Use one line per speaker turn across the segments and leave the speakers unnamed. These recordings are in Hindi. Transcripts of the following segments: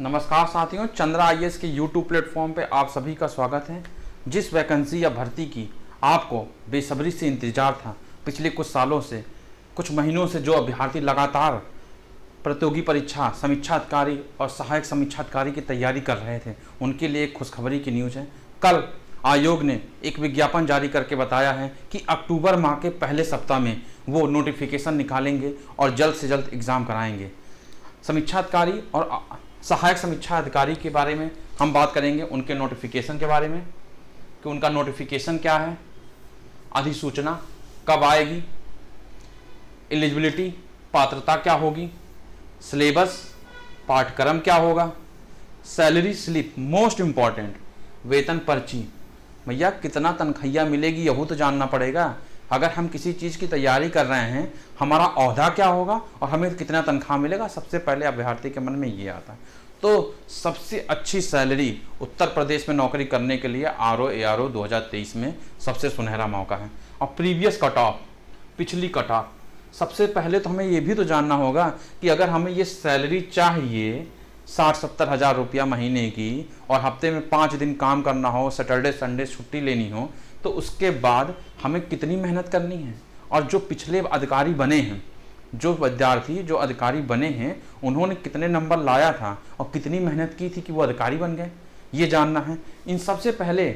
नमस्कार साथियों, चंद्रा आईएएस के यूट्यूब प्लेटफॉर्म पे आप सभी का स्वागत है। जिस वैकेंसी या भर्ती की आपको बेसब्री से इंतजार था, पिछले कुछ सालों से, कुछ महीनों से जो अभ्यर्थी लगातार प्रतियोगी परीक्षा, समीक्षा अधिकारी और सहायक समीक्षा अधिकारी की तैयारी कर रहे थे, उनके लिए एक खुशखबरी की न्यूज़ है। कल आयोग ने एक विज्ञापन जारी करके बताया है कि अक्टूबर माह के पहले सप्ताह में वो नोटिफिकेशन निकालेंगे और जल्द से जल्द एग्ज़ाम कराएंगे। समीक्षा अधिकारी और सहायक समीक्षा अधिकारी के बारे में हम बात करेंगे, उनके नोटिफिकेशन के बारे में कि उनका नोटिफिकेशन क्या है, अधिसूचना कब आएगी, एलिजिबिलिटी पात्रता क्या होगी, सिलेबस पाठ्यक्रम क्या होगा, सैलरी स्लिप मोस्ट इम्पॉर्टेंट, वेतन पर्ची, भैया कितना तनख्वाह मिलेगी यह तो जानना पड़ेगा। अगर हम किसी चीज़ की तैयारी कर रहे हैं, हमारा ओहदा क्या होगा और हमें कितना तनख्वाह मिलेगा, सबसे पहले अभ्यर्थी के मन में ये आता है। तो सबसे अच्छी सैलरी उत्तर प्रदेश में नौकरी करने के लिए आरओ एआरओ 2023 में सबसे सुनहरा मौका है। और प्रीवियस कट ऑफ, पिछली कट ऑफ, सबसे पहले तो हमें ये भी तो जानना होगा कि अगर हमें ये सैलरी चाहिए 60-70 हज़ार रुपया महीने की और हफ्ते में 5 दिन काम करना हो, सैटरडे संडे छुट्टी लेनी हो, तो उसके बाद हमें कितनी मेहनत करनी है। और जो पिछले अधिकारी बने हैं, जो विद्यार्थी जो अधिकारी बने हैं, उन्होंने कितने नंबर लाया था और कितनी मेहनत की थी कि वो अधिकारी बन गए, ये जानना है। इन सबसे पहले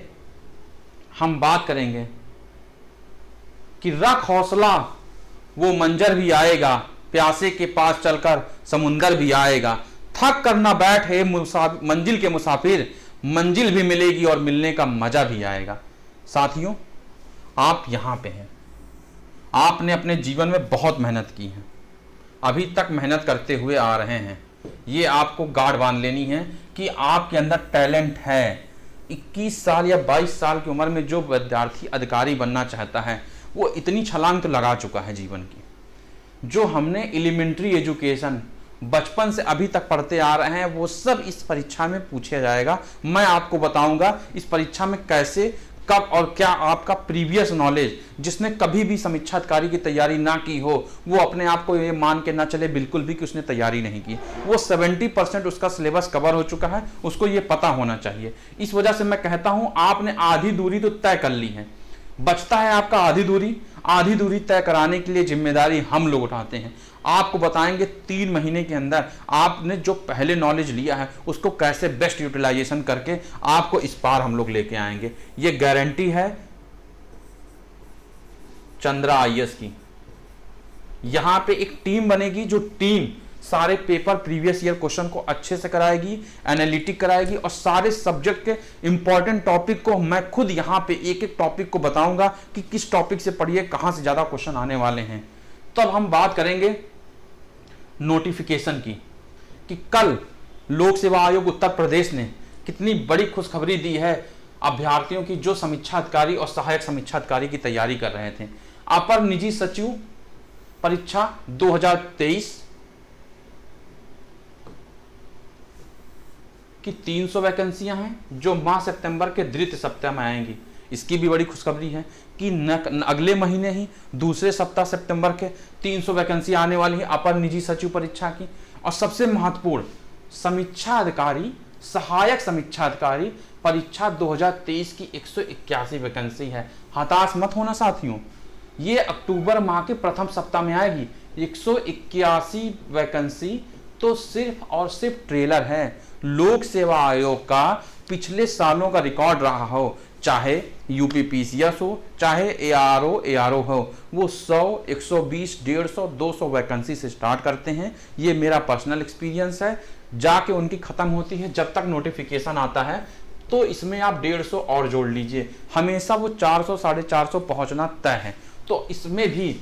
हम बात करेंगे कि रख हौसला, वो मंजर भी आएगा, प्यासे के पास चलकर समुंदर भी आएगा, थक कर ना बैठे मंजिल के मुसाफिर, मंजिल भी मिलेगी और मिलने का मजा भी आएगा। साथियों, आप यहां पे हैं, आपने अपने जीवन में बहुत मेहनत की है, अभी तक मेहनत करते हुए आ रहे हैं। ये आपको गांठ बांध लेनी है कि आपके अंदर टैलेंट है। 21 साल या 22 साल की उम्र में जो विद्यार्थी अधिकारी बनना चाहता है, वो इतनी छलांग तो लगा चुका है जीवन की। जो हमने एलिमेंट्री एजुकेशन बचपन से अभी तक पढ़ते आ रहे हैं, वो सब इस परीक्षा में पूछा जाएगा। मैं आपको बताऊंगा इस परीक्षा में कैसे, कब और क्या आपका प्रीवियस नॉलेज, जिसने कभी भी समीक्षा अधिकारी की तैयारी ना की हो, वो अपने आप को ये मान के ना चले बिल्कुल भी कि उसने तैयारी नहीं की। वो 70% उसका सिलेबस कवर हो चुका है, उसको ये पता होना चाहिए। इस वजह से मैं कहता हूं, आपने आधी दूरी तो तय कर ली है, बचता है आपका आधी दूरी। आधी दूरी तय कराने के लिए जिम्मेदारी हम लोग उठाते हैं। आपको बताएंगे 3 महीने के अंदर आपने जो पहले नॉलेज लिया है उसको कैसे बेस्ट यूटिलाइजेशन करके आपको इस पार हम लोग लेके आएंगे। ये गारंटी है चंद्रा आईएएस की। यहां पे एक टीम बनेगी, जो टीम सारे पेपर प्रीवियस ईयर क्वेश्चन को अच्छे से कराएगी, एनालिटिक कराएगी और सारे सब्जेक्ट के इंपॉर्टेंट टॉपिक को मैं खुद यहां पे एक एक टॉपिक को बताऊंगा कि किस टॉपिक से पढ़िए, कहां से ज्यादा क्वेश्चन आने वाले हैं। तो अब हम बात करेंगे नोटिफिकेशन की कि कल लोक सेवा आयोग उत्तर प्रदेश ने कितनी बड़ी खुशखबरी दी है अभ्यर्थियों की जो समीक्षा अधिकारी और सहायक समीक्षा अधिकारी की तैयारी कर रहे थे। अपर निजी सचिव परीक्षा 2023 की 300 वैकेंसियां हैं जो माह सितंबर के द्वितीय सप्ताह में आएंगी। इसकी भी बड़ी खुशखबरी है कि अगले महीने ही दूसरे सप्ताह सितंबर के 300 वैकेंसी आने वाली है अपर निजी सचिव परीक्षा की। और सबसे महत्वपूर्ण, समीक्षा अधिकारी, सहायक समीक्षा अधिकारी परीक्षा 2023 की 181 वैकेंसी है। हताश मत होना साथियों, ये अक्टूबर माह के प्रथम सप्ताह में आएगी। 181 वैकेंसी तो सिर्फ और सिर्फ ट्रेलर है। लोक सेवा आयोग का पिछले सालों का रिकॉर्ड रहा हो, चाहे यूपीपीसीएस हो, चाहे एआरओ हो, वो 100, 120, 150, 200 वैकेंसी से स्टार्ट करते हैं। ये मेरा पर्सनल एक्सपीरियंस है, जाके उनकी खत्म होती है। जब तक नोटिफिकेशन आता है तो इसमें आप 150 और जोड़ लीजिए, हमेशा वो 400, 450 पहुंचना तय है। तो इसमें भी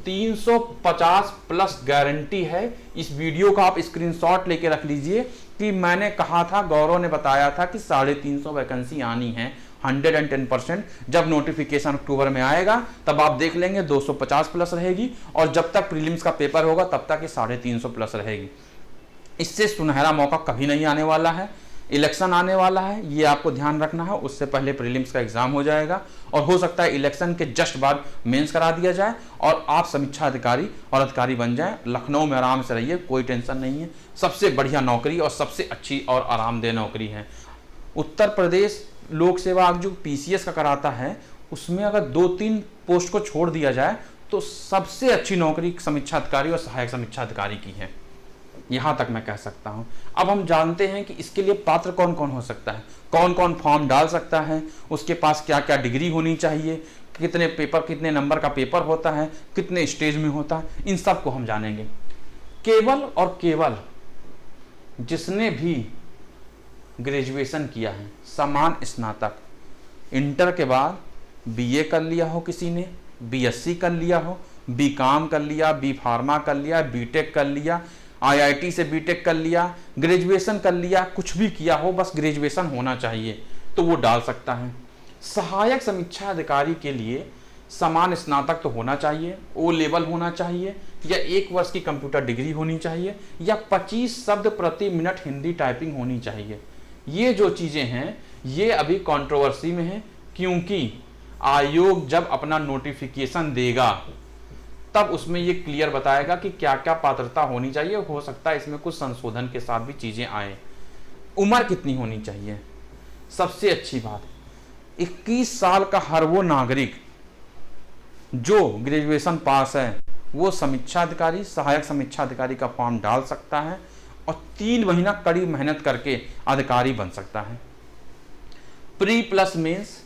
350 प्लस गारंटी है। इस वीडियो का आप स्क्रीनशॉट लेके रख लीजिए कि मैंने कहा था, गौरव ने बताया था कि 350 वैकेंसी आनी है। 110%। जब नोटिफिकेशन अक्टूबर में आएगा तब आप देख लेंगे 250 प्लस रहेगी, और जब तक प्रीलिम्स का पेपर होगा तब तक ये 350 प्लस रहेगी। इससे सुनहरा मौका कभी नहीं आने वाला है। इलेक्शन आने वाला है, ये आपको ध्यान रखना है, उससे पहले प्रीलिम्स का एग्जाम हो जाएगा और हो सकता है इलेक्शन के जस्ट बाद मेंस करा दिया जाए और आप समीक्षा अधिकारी और अधिकारी बन जाएं। लखनऊ में आराम से रहिए, कोई टेंशन नहीं है, सबसे बढ़िया नौकरी और सबसे अच्छी और आरामदेह नौकरी है। उत्तर प्रदेश लोक सेवा आयोग जो PCS का कराता है, उसमें अगर 2-3 पोस्ट को छोड़ दिया जाए तो सबसे अच्छी नौकरी समीक्षा अधिकारी और सहायक समीक्षा अधिकारी की है, यहां तक मैं कह सकता हूं। अब हम जानते हैं कि इसके लिए पात्र कौन कौन हो सकता है, कौन कौन फॉर्म डाल सकता है, उसके पास क्या क्या डिग्री होनी चाहिए, कितने पेपर, कितने नंबर का पेपर होता है, कितने स्टेज में होता है, इन सब को हम जानेंगे। केवल और केवल जिसने भी ग्रेजुएशन किया है, समान स्नातक, इंटर के बाद BA कर लिया हो, किसी ने BSc कर लिया हो, BCom कर लिया, B फार्मा कर लिया, BTech कर लिया, IIT से BTech कर लिया, ग्रेजुएशन कर लिया, कुछ भी किया हो, बस ग्रेजुएशन होना चाहिए तो वो डाल सकता है। सहायक समीक्षा अधिकारी के लिए समान स्नातक तो होना चाहिए, O लेवल होना चाहिए, या 1 वर्ष की कंप्यूटर डिग्री होनी चाहिए, या 25 शब्द प्रति मिनट हिंदी टाइपिंग होनी चाहिए। ये जो चीज़ें हैं ये अभी कंट्रोवर्सी में है, क्योंकि आयोग जब अपना नोटिफिकेशन देगा तब उसमें ये क्लियर बताएगा कि क्या क्या पात्रता होनी चाहिए। हो सकता है इसमें कुछ संशोधन के साथ भी चीज़ें आए। उम्र कितनी होनी चाहिए? सबसे अच्छी बात, 21 साल का हर वो नागरिक जो ग्रेजुएशन पास है वो समीक्षा अधिकारी, सहायक समीक्षा अधिकारी का फॉर्म डाल सकता है और 3 महीना कड़ी मेहनत करके अधिकारी बन सकता है। प्री प्लस मेंस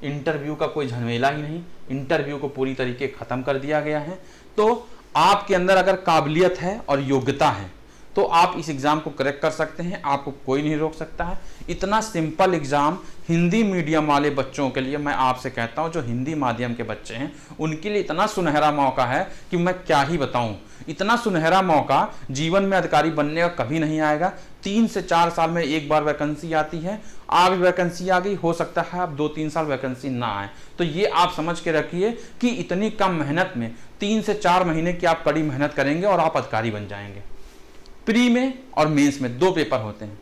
इंटरव्यू का कोई झमेला ही नहीं, इंटरव्यू को पूरी तरीके खत्म कर दिया गया है। तो आपके अंदर अगर काबिलियत है और योग्यता है तो आप इस एग्जाम को क्रैक कर सकते हैं, आपको कोई नहीं रोक सकता है। इतना सिंपल एग्जाम हिंदी मीडियम वाले बच्चों के लिए, मैं आपसे कहता हूं जो हिंदी माध्यम के बच्चे हैं उनके लिए इतना सुनहरा मौका है कि मैं क्या ही बताऊं। इतना सुनहरा मौका जीवन में अधिकारी बनने का कभी नहीं आएगा। 3 से 4 साल में एक बार वैकेंसी आती है, आज वैकेंसी आ गई, हो सकता है अब 2-3 साल वैकेंसी ना आए। तो ये आप समझ के रखिए कि इतनी कम मेहनत में 3 से 4 महीने की आप कड़ी मेहनत करेंगे और आप अधिकारी बन जाएंगे। प्री में और मेंस में 2 पेपर होते हैं।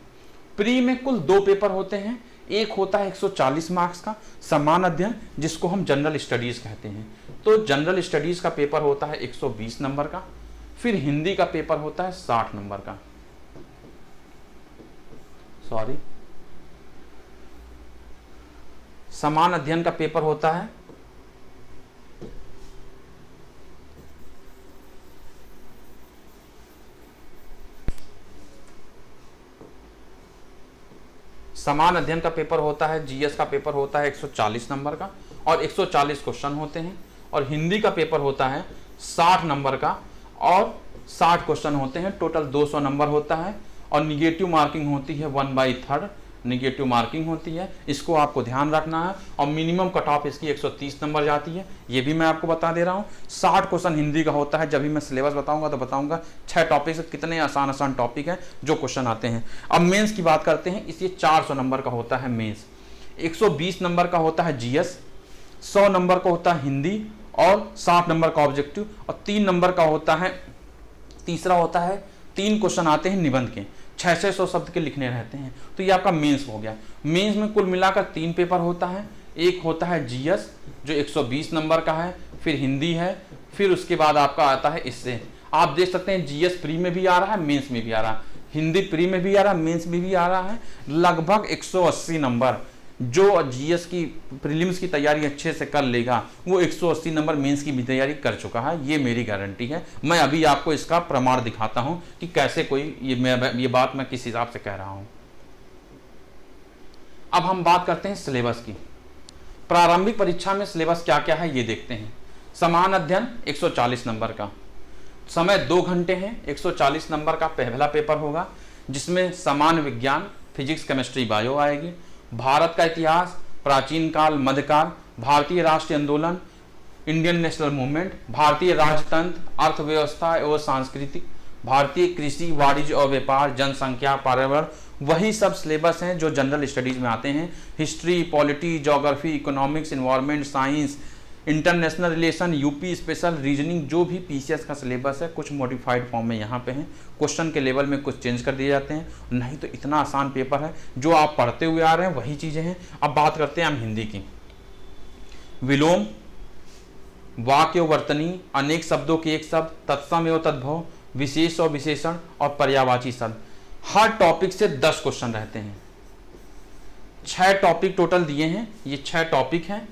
प्री में कुल 2 पेपर होते हैं। एक होता है 140 मार्क्स का समान अध्ययन, जिसको हम जनरल स्टडीज कहते हैं। तो जनरल स्टडीज का पेपर होता है 120 नंबर का। फिर हिंदी का पेपर होता है 60 नंबर का। सॉरी, समान अध्ययन का पेपर होता है GS का पेपर होता है 140 नंबर का और 140 क्वेश्चन होते हैं। और हिंदी का पेपर होता है 60 नंबर का और 60 क्वेश्चन होते हैं। टोटल 200 नंबर होता है और निगेटिव मार्किंग होती है 1/3 निगेटिव मार्किंग होती है। इसको आपको ध्यान रखना है। और मिनिमम कट ऑफ इसकी 130 नंबर जाती है, ये भी मैं आपको बता दे रहा हूँ। 60 क्वेश्चन हिंदी का होता है। जब भी मैं सिलेबस बताऊंगा तो बताऊंगा 6 टॉपिक से कितने आसान आसान टॉपिक हैं जो क्वेश्चन आते हैं। अब मेंस की बात करते हैं। इसलिए 400 नंबर का होता है मेंस, 120 नंबर का होता है GS, 100 नंबर का होता है हिंदी और 60 नंबर का ऑब्जेक्टिव और 3 नंबर का होता है, तीसरा होता है 3 क्वेश्चन आते हैं निबंध के, 600 शब्द के लिखने रहते हैं। तो ये आपका मेंस हो गया। मेंस में कुल मिलाकर 3 पेपर होता है। एक होता है GS जो 120 नंबर का है, फिर हिंदी है, फिर उसके बाद आपका आता है इससे आप देख सकते हैं GS प्री में भी आ रहा है, मेंस में भी आ रहा है, हिंदी प्री में भी आ रहा है, मेंस में भी आ रहा है। लगभग 180 नंबर जो GS की प्रीलिम्स की तैयारी अच्छे से कर लेगा वो 180 नंबर मेंस की भी तैयारी कर चुका है। ये मेरी गारंटी है। मैं अभी आपको इसका प्रमाण दिखाता हूं कि कैसे कोई ये बात मैं किस हिसाब से कह रहा हूं। अब हम बात करते हैं सिलेबस की। प्रारंभिक परीक्षा में सिलेबस क्या क्या है ये देखते हैं। समान अध्ययन 140 नंबर का, समय 2 घंटे हैं। 140 नंबर का पहला पेपर होगा जिसमें समान विज्ञान, फिजिक्स, केमिस्ट्री, बायो आएगी। भारत का इतिहास, प्राचीन काल, मध्यकाल, भारतीय राष्ट्रीय आंदोलन, इंडियन नेशनल मूवमेंट, भारतीय राजतंत्र, अर्थव्यवस्था एवं संस्कृति, भारतीय कृषि, वाणिज्य और व्यापार, जनसंख्या, पर्यावरण, वही सब सिलेबस हैं जो जनरल स्टडीज में आते हैं। History, polity, geography, economics, environment science, international relation, UP special, reasoning, जो भी पीसीएस का सिलेबस है कुछ मॉडिफाइड फॉर्म में यहाँ पे हैं। क्वेश्चन के लेवल में कुछ चेंज कर दिए जाते हैं, नहीं तो इतना आसान पेपर है, जो आप पढ़ते हुए आ रहे हैं वही चीज़ें हैं। अब बात करते हैं हम हिंदी की। विलोम, वाक्य वर्तनी, अनेक शब्दों के एक शब्द, तत्सम एवं तद्भव, विशेष और विशेषण और पर्यायवाची शब्द। हर टॉपिक से 10 क्वेश्चन रहते हैं। 6 टॉपिक टोटल दिए हैं, ये 6 टॉपिक हैं,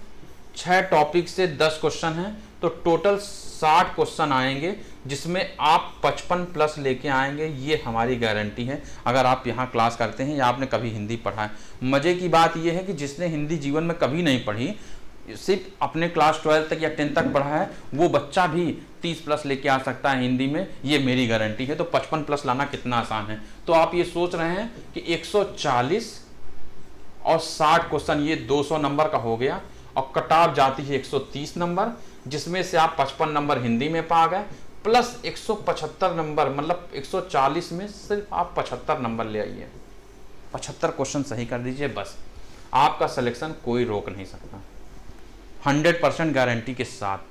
6 टॉपिक से 10 क्वेश्चन हैं, तो टोटल 60 क्वेश्चन आएंगे, जिसमें आप 55 प्लस लेके आएंगे, ये हमारी गारंटी है। अगर आप यहाँ क्लास करते हैं या आपने कभी हिंदी पढ़ा है। मज़े की बात यह है कि जिसने हिंदी जीवन में कभी नहीं पढ़ी, सिर्फ अपने क्लास 12 तक या 10 तक पढ़ा है, वो बच्चा भी 30 प्लस लेके आ सकता है हिंदी में, ये मेरी गारंटी है। तो 55 प्लस लाना कितना आसान है। तो आप ये सोच रहे हैं कि 140 और 60 क्वेश्चन, ये 200 नंबर का हो गया, और कट ऑफ जाती है 130 नंबर, जिसमें से आप 55 नंबर हिंदी में पा गए, प्लस 175 नंबर, मतलब 140 में सिर्फ आप 75 नंबर ले आइए। 75 क्वेश्चन सही कर दीजिए, बस आपका सिलेक्शन कोई रोक नहीं सकता, 100% गारंटी के साथ।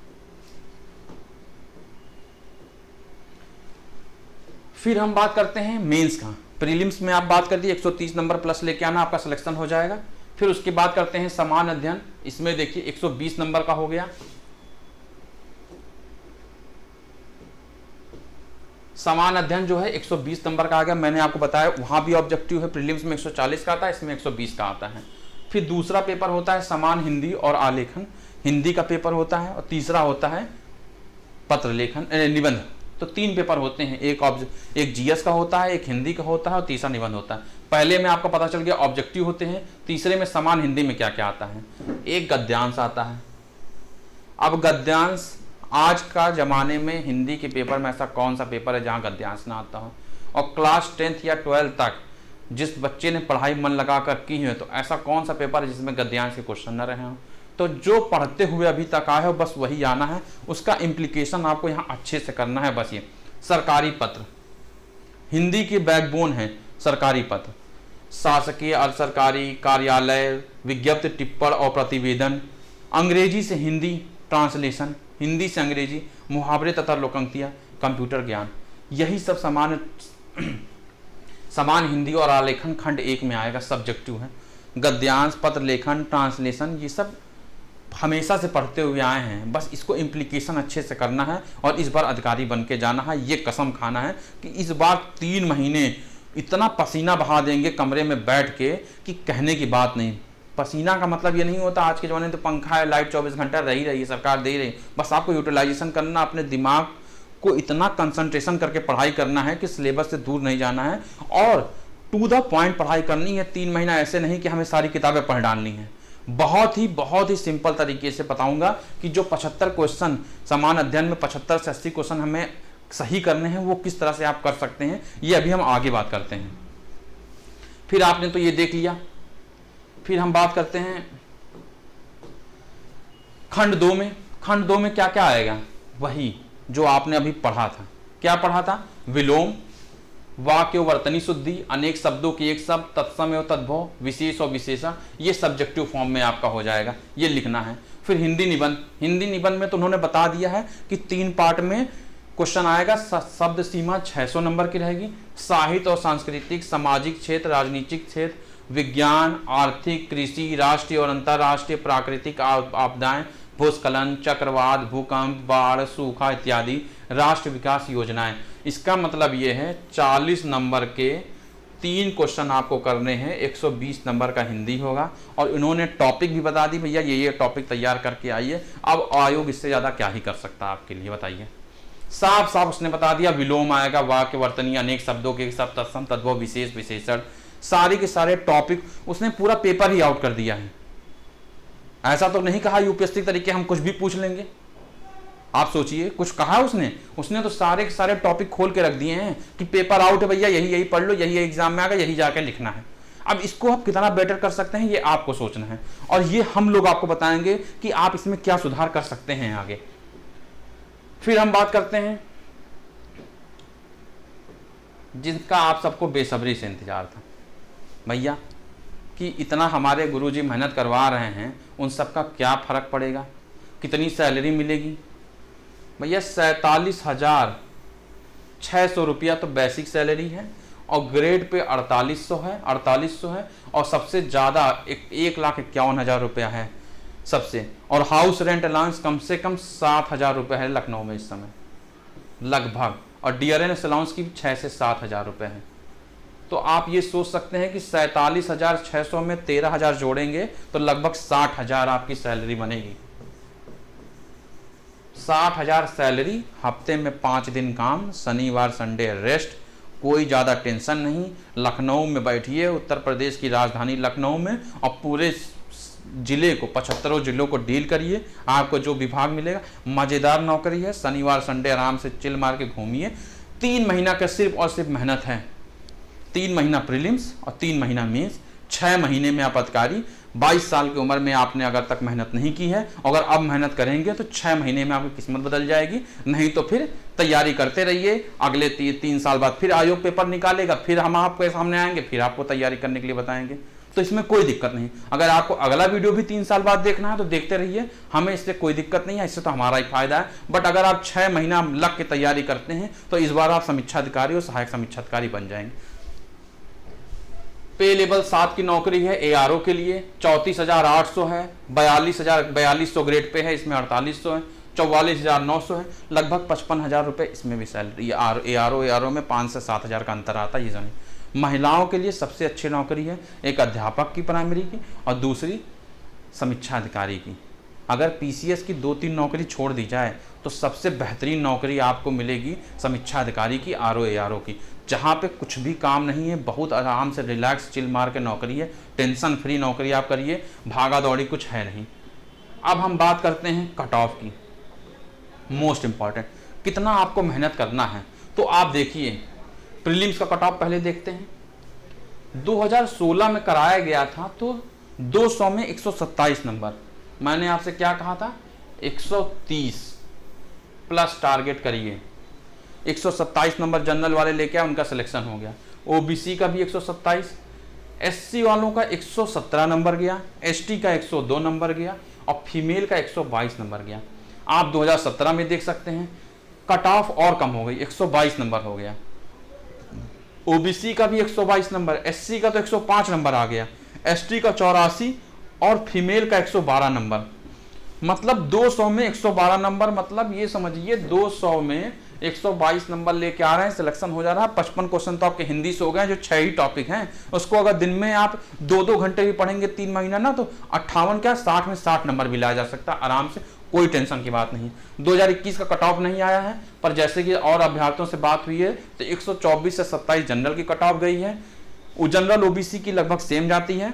फिर हम बात करते हैं मेंस का। प्रीलिम्स में आप बात कर दी 130 नंबर प्लस लेके आना, आपका सिलेक्शन हो जाएगा। फिर उसके बाद करते हैं समान अध्ययन, इसमें देखिए 120 नंबर का हो गया। समान अध्ययन जो है 120 नंबर का आ गया। मैंने आपको बताया वहां भी ऑब्जेक्टिव है, प्रीलिम्स में 140 का आता है, इसमें 120 का आता है। फिर दूसरा पेपर होता है समान हिंदी और आलेखन, हिंदी का पेपर होता है, और तीसरा होता है पत्र लेखन निबंध। तो 3 पेपर होते हैं, एक जीएस का होता है, एक हिंदी का होता है, और तीसरा निबंध होता है। पहले में आपको पता चल गया ऑब्जेक्टिव होते हैं, तीसरे में समान हिंदी में क्या क्या आता है, एक गद्यांश आता है। अब गद्यांश, आज का जमाने में हिंदी के पेपर में ऐसा कौन सा पेपर है जहां गद्यांश ना आता हो। और क्लास 10th या 12th तक जिस बच्चे ने पढ़ाई मन लगा कर की है, तो ऐसा कौन सा पेपर है जिसमें गद्यांश के क्वेश्चन न रहे हों। तो जो पढ़ते हुए अभी तक आए हो बस वही आना है, उसका इम्प्लीकेशन आपको यहाँ अच्छे से करना है। बस ये सरकारी पत्र, हिंदी की बैकबोन है सरकारी पत्र, शासकीय, अर्ध सरकारी, कार्यालय, विज्ञप्ति, टिप्पण और प्रतिवेदन, अंग्रेजी से हिंदी ट्रांसलेशन, हिंदी से अंग्रेजी, मुहावरे तथा लोकोक्तियाँ, कंप्यूटर ज्ञान, यही सब समान हिंदी और आलेखन खंड 1 में आएगा, सब्जेक्टिव है। गद्यांश, पत्र लेखन, ट्रांसलेशन, ये सब हमेशा से पढ़ते हुए आए हैं, बस इसको इम्प्लीकेशन अच्छे से करना है और इस बार अधिकारी बन के जाना है। ये कसम खाना है कि इस बार 3 महीने इतना पसीना बहा देंगे कमरे में बैठ के कि कहने की बात नहीं। पसीना का मतलब ये नहीं होता, आज के ज़माने में तो पंखा है, लाइट 24 घंटा रही रही है, सरकार दे रही, बस आपको यूटिलाइजेशन करना, अपने दिमाग को इतना कंसंट्रेशन करके पढ़ाई करना है कि सिलेबस से दूर नहीं जाना है और टू द पॉइंट पढ़ाई करनी है। 3 महीना ऐसे नहीं कि हमें सारी किताबें पढ़ डालनी है। बहुत ही सिंपल तरीके से बताऊंगा कि जो 75 क्वेश्चन समान अध्ययन में 75 से 80 क्वेश्चन हमें सही करने हैं, वो किस तरह से आप कर सकते हैं, ये अभी हम आगे बात करते हैं। फिर आपने तो ये देख लिया, फिर हम बात करते हैं खंड 2 में। खंड 2 में क्या क्या आएगा, वही जो आपने अभी पढ़ा था। क्या पढ़ा था, विलोम, वाक्य वर्तनी शुद्धि, अनेक शब्दों के एक शब्द, तत्सम एवं तद्भव, विशेष और विशेषण, ये सब्जेक्टिव फॉर्म में आपका हो जाएगा, ये लिखना है। फिर हिंदी निबंध, हिंदी निबंध में तो उन्होंने बता दिया है कि 3 पार्ट में क्वेश्चन आएगा। शब्द सीमा 600 नंबर की रहेगी। साहित्य और सांस्कृतिक, सामाजिक क्षेत्र, राजनीतिक क्षेत्र, विज्ञान, आर्थिक, कृषि, राष्ट्रीय और अंतर्राष्ट्रीय, प्राकृतिक आपदाएं, भूस्खलन, चक्रवात, भूकंप, बाढ़, सूखा इत्यादि, राष्ट्र विकास योजनाएं। इसका मतलब ये है 40 नंबर के 3 क्वेश्चन आपको करने हैं, 120 नंबर का हिंदी होगा। और इन्होंने टॉपिक भी बता दी, भैया ये टॉपिक तैयार करके आइए। अब आयोग इससे ज़्यादा क्या ही कर सकता है आपके लिए, बताइए। साफ साफ उसने बता दिया, विलोम आएगा, वाक्य वर्तनी, अनेक शब्दों के शब्द, तत्सम, तद्भव, विशेष, विशेषण, सारे के सारे टॉपिक उसने पूरा पेपर ही आउट कर दिया है। ऐसा तो नहीं कहा यूपीएससी तरीके हम कुछ भी पूछ लेंगे। आप सोचिए, कुछ कहा उसने तो सारे के सारे टॉपिक खोल के रख दिए हैं कि पेपर आउट है भैया, यही पढ़ लो, यही एग्जाम में आएगा, यही जाके लिखना है। अब इसको आप कितना बेटर कर सकते हैं, ये आपको सोचना है, और ये हम लोग आपको बताएंगे कि आप इसमें क्या सुधार कर सकते हैं आगे। फिर हम बात करते हैं जिनका आप सबको बेसब्री से इंतजार था, भैया कि इतना हमारे गुरुजी मेहनत करवा रहे हैं, उन सब का क्या फर्क पड़ेगा। कितनी सैलरी मिलेगी भैया? 47,600 रुपया तो बेसिक सैलरी है, और ग्रेड पे 4800 है, और सबसे ज़्यादा 1,51,000 रुपया है सबसे। और हाउस रेंट अलाउंस कम से कम 7,000 रुपये है लखनऊ में इस समय लगभग, और डियरेंस अलाउंस की 6 से 7,000 रुपये है। तो आप ये सोच सकते हैं कि 47,600 में 13,000 जोड़ेंगे तो लगभग 60,000 आपकी सैलरी बनेगी। 60,000 सैलरी, हफ्ते में 5 दिन काम, शनिवार संडे रेस्ट, कोई ज़्यादा टेंशन नहीं। लखनऊ में बैठिए, उत्तर प्रदेश की राजधानी लखनऊ में, और पूरे जिले को, 75 जिलों को डील करिए। आपको जो विभाग मिलेगा, मज़ेदार नौकरी है, शनिवार संडे आराम से चिल मार के घूमिए। 3 महीना का सिर्फ और सिर्फ मेहनत है, 3 महीना प्रीलिम्स और 3 महीना मेंस, 6 महीने में आप अधिकारी। 22 साल की उम्र में आपने अगर तक मेहनत नहीं की है, अगर अब मेहनत करेंगे तो 6 महीने में आपकी किस्मत बदल जाएगी। नहीं तो फिर तैयारी करते रहिए, अगले 3 साल बाद फिर आयोग पेपर निकालेगा, फिर हम आपके सामने आएंगे, फिर आपको तैयारी करने के लिए बताएंगे। तो इसमें कोई दिक्कत नहीं। अगर आपको अगला वीडियो भी 3 साल बाद देखना है तो देखते रहिए, हमें इससे कोई दिक्कत नहीं है, इससे तो हमारा ही फायदा है। बट अगर आप 6 महीना लग के तैयारी करते हैं तो इस बार आप समीक्षा अधिकारी और सहायक समीक्षा अधिकारी बन जाएंगे। पे लेवल 7 की नौकरी है एआरओ के लिए, 34,800 है, 42,000 ग्रेड पे है, इसमें 4800 है, 44,900 है, लगभग 55,000 रुपये इसमें भी सैलरी। एआरओ में 5 से 7,000 का अंतर आता है, ये जानिए। महिलाओं के लिए सबसे अच्छी नौकरी है, एक अध्यापक की प्राइमरी की और दूसरी समीक्षा अधिकारी की। अगर पीसीएस की 2-3 नौकरी छोड़ दी जाए तो सबसे बेहतरीन नौकरी आपको मिलेगी समीक्षा अधिकारी की, एआरओ की, जहाँ पे कुछ भी काम नहीं है, बहुत आराम से रिलैक्स चिल मार के नौकरी है, टेंशन फ्री नौकरी आप करिए, भागा दौड़ी कुछ है नहीं। अब हम बात करते हैं कट ऑफ की, मोस्ट इम्पॉर्टेंट, कितना आपको मेहनत करना है। तो आप देखिए, प्रीलिम्स का कट ऑफ पहले देखते हैं। 2016 में कराया गया था तो 200 में 127 नंबर। मैंने आपसे क्या कहा था? 130 प्लस टारगेट करिए। 127 नंबर जनरल वाले लेके आए, उनका सिलेक्शन हो गया। ओबीसी का भी 127, एससी वालों का 117 नंबर गया, एसटी का 102 नंबर गया, और फीमेल का 122 नंबर गया। आप 2017 में देख सकते हैं कट ऑफ और कम हो गई, 122 नंबर हो गया। ओबीसी का भी 122 नंबर, एससी का तो 105 नंबर आ गया, एसटी का 84 और फीमेल का 112 नंबर। मतलब 200 में 112 नंबर, मतलब ये समझिए 200 में 122 नंबर लेके आ रहे हैं, सिलेक्शन हो जा रहा है। 55 क्वेश्चन तो आपके हिंदी से हो गए, जो 6 ही टॉपिक हैं। उसको अगर दिन में आप 2-2 घंटे भी पढ़ेंगे 3 महीना ना, तो 58 क्या 60 में 60 नंबर भी लाया जा सकता है आराम से, कोई टेंशन की बात नहीं। 2021 का कट ऑफ नहीं आया है, पर जैसे कि और अभ्यर्थियों से बात हुई है तो 124 से 27 जनरल की कट ऑफ गई है। जनरल ओबीसी की लगभग सेम जाती है,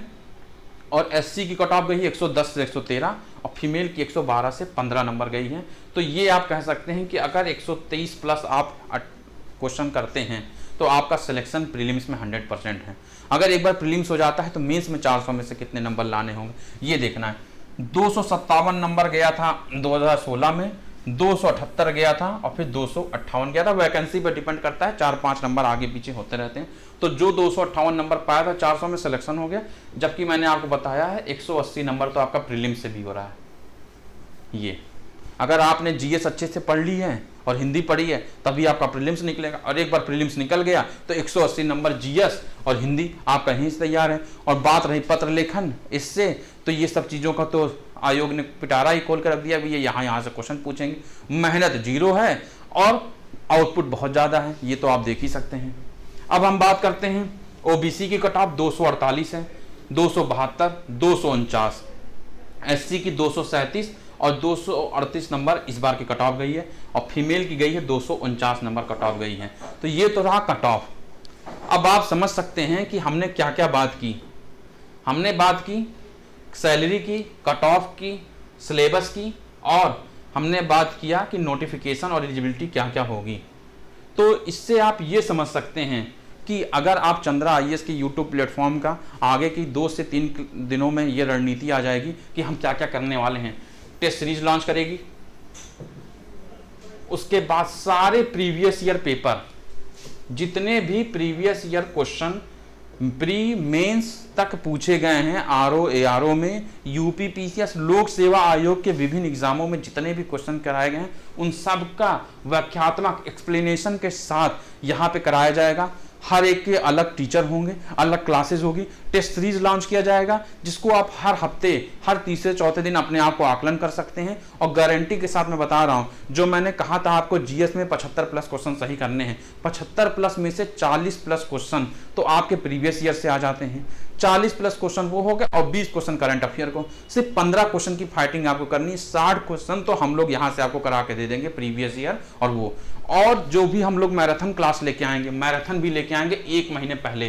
और एससी की कट ऑफ गई है 110 से 113, और फीमेल की 112 से 15 नंबर गई है। तो ये आप कह सकते हैं कि अगर 123 प्लस आप क्वेश्चन करते हैं तो आपका सिलेक्शन प्रीलिम्स में 100% है। अगर एक बार प्रीलिम्स हो जाता है तो मेंस में 400 में से कितने नंबर लाने होंगे ये देखना है। 257 नंबर गया था 2016 में, 278 गया था, और फिर 258 गया था। वैकेंसी पर डिपेंड करता है, 4-5 नंबर आगे पीछे होते रहते हैं। तो जो 258 नंबर पाया था 400 में सिलेक्शन हो गया, जबकि मैंने आपको बताया है 180 नंबर तो आपका प्रीलिम्स से भी हो रहा है। ये अगर आपने जीएस अच्छे से पढ़ ली है और हिंदी पढ़ी है तभी आपका प्रीलिम्स निकलेगा, और एक बार प्रीलिम्स निकल गया तो 180 नंबर जीएस और हिंदी आपका यहीं से तैयार है। और बात रही पत्र लेखन, इससे तो ये सब चीज़ों का तो आयोग ने पिटारा ही खोल कर रख दिया, भी ये यहाँ से क्वेश्चन पूछेंगे। मेहनत 0 है और आउटपुट बहुत ज़्यादा है, ये तो आप देख ही सकते हैं। अब हम बात करते हैं ओबीसी की कट ऑफ 248 है, 272, 249, एससी की 237 और 238 नंबर इस बार की कट ऑफ गई है, और फीमेल की गई है 249 नंबर कट ऑफ गई है। तो ये तो रहा कट ऑफ। अब आप समझ सकते हैं कि हमने क्या क्या बात की। हमने बात की सैलरी की, कट ऑफ की, सिलेबस की, और हमने बात किया कि नोटिफिकेशन और एलिजिबिलिटी क्या क्या होगी। तो इससे आप ये समझ सकते हैं कि अगर आप चंद्रा आईएएस की यूट्यूब प्लेटफॉर्म का आगे की 2 से 3 दिनों में ये रणनीति आ जाएगी कि हम क्या क्या करने वाले हैं। टेस्ट सीरीज लॉन्च करेगी, उसके बाद सारे प्रीवियस ईयर पेपर, जितने भी previous year question pre mains तक पूछे गए हैं आरओ एआरओ में, यूपी पीसीएस लोक सेवा आयोग के विभिन्न एग्जामों में जितने भी क्वेश्चन कराए गए हैं उन सब का व्याख्यात्मक एक्सप्लेनेशन के साथ यहाँ पे कराया जाएगा। हर एक के अलग टीचर होंगे, अलग क्लासेस होगी, टेस्ट सीरीज लॉन्च किया जाएगा जिसको आप हर हफ्ते, हर तीसरे चौथे दिन अपने आप को आकलन कर सकते हैं। और गारंटी के साथ मैं बता रहा हूं, जो मैंने कहा था आपको जीएस में 75 प्लस क्वेश्चन सही करने हैं, 75 प्लस में से 40 प्लस क्वेश्चन तो आपके प्रीवियस ईयर से आ जाते हैं। 40 प्लस क्वेश्चन वो हो गए और 20 क्वेश्चन करंट अफेयर को, सिर्फ 15 क्वेश्चन की फाइटिंग आपको करनी है। 60 क्वेश्चन तो हम लोग यहां से आपको करा के दे देंगे प्रीवियस ईयर और वो। और जो भी हम लोग मैराथन क्लास लेके आएंगे, मैराथन भी लेके आएंगे 1 महीने पहले,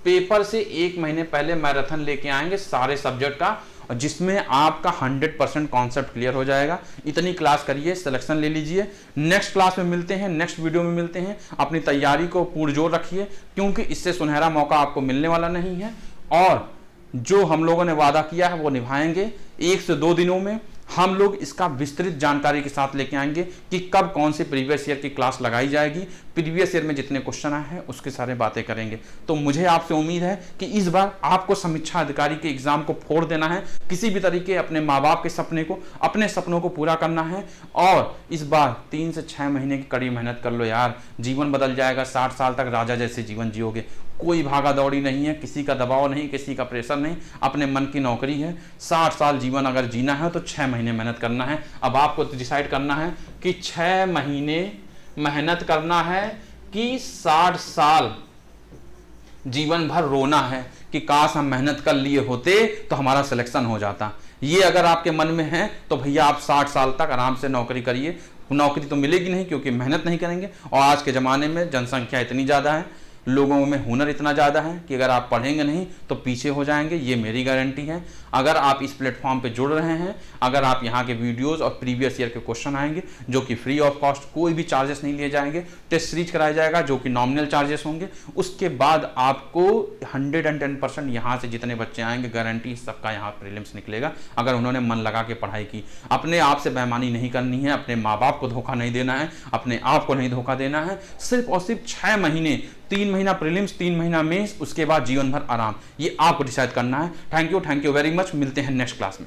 पेपर से 1 महीने पहले मैराथन लेके आएंगे सारे सब्जेक्ट का, जिसमें आपका 100% कॉन्सेप्ट क्लियर हो जाएगा। इतनी क्लास करिए, सिलेक्शन ले लीजिए। नेक्स्ट क्लास में मिलते हैं, नेक्स्ट वीडियो में मिलते हैं। अपनी तैयारी को पुरजोर रखिए क्योंकि इससे सुनहरा मौका आपको मिलने वाला नहीं है और जो हम लोगों ने वादा किया है वो निभाएंगे। 1 से 2 दिनों में हम लोग इसका विस्तृत जानकारी के साथ लेके आएंगे कि कब कौन सी प्रीवियस ईयर की क्लास लगाई जाएगी, प्रीवियस ईयर में जितने क्वेश्चन आए हैं उसके सारे बातें करेंगे। तो मुझे आपसे उम्मीद है कि इस बार आपको समीक्षा अधिकारी के एग्जाम को फोड़ देना है, किसी भी तरीके अपने माँ बाप के सपने को, अपने सपनों को पूरा करना है। और इस बार 3 से 6 महीने की कड़ी मेहनत कर लो यार, जीवन बदल जाएगा। 60 साल तक राजा जैसे जीवन जियोगे, कोई भागा दौड़ी नहीं है, किसी का दबाव नहीं, किसी का प्रेशर नहीं, अपने मन की नौकरी है। 60 साल जीवन अगर जीना है तो 6 महीने मेहनत करना है। अब आपको डिसाइड करना है कि 6 महीने मेहनत करना है कि 60 साल जीवन भर रोना है कि काश हम मेहनत कर लिए होते तो हमारा सिलेक्शन हो जाता। ये अगर आपके मन में है तो भैया आप 60 साल तक आराम से नौकरी करिए। नौकरी तो मिलेगी नहीं क्योंकि मेहनत नहीं करेंगे, और आज के ज़माने में जनसंख्या इतनी ज़्यादा है, लोगों में हुनर इतना ज़्यादा है कि अगर आप पढ़ेंगे नहीं तो पीछे हो जाएंगे, ये मेरी गारंटी है। अगर आप इस प्लेटफॉर्म पे जुड़ रहे हैं, अगर आप यहाँ के वीडियोस और प्रीवियस ईयर के क्वेश्चन आएंगे जो कि फ्री ऑफ कॉस्ट, कोई भी चार्जेस नहीं लिए जाएंगे, टेस्ट सीरीज कराया जाएगा जो कि नॉमिनल चार्जेस होंगे। उसके बाद आपको 110% यहाँ से जितने बच्चे आएंगे गारंटी सबका यहाँ प्रीलिम्स निकलेगा, अगर उन्होंने मन लगा के पढ़ाई की। अपने आप से बेईमानी नहीं करनी है, अपने माँ बाप को धोखा नहीं देना है, अपने आप को नहीं धोखा देना है। सिर्फ और सिर्फ 6 महीने, 3 महीना प्रीलिम्स, 3 महीना मेंस, उसके बाद जीवन भर आराम, ये आपको डिसाइड करना है। Thank you very much. मिलते हैं नेक्स्ट क्लास में।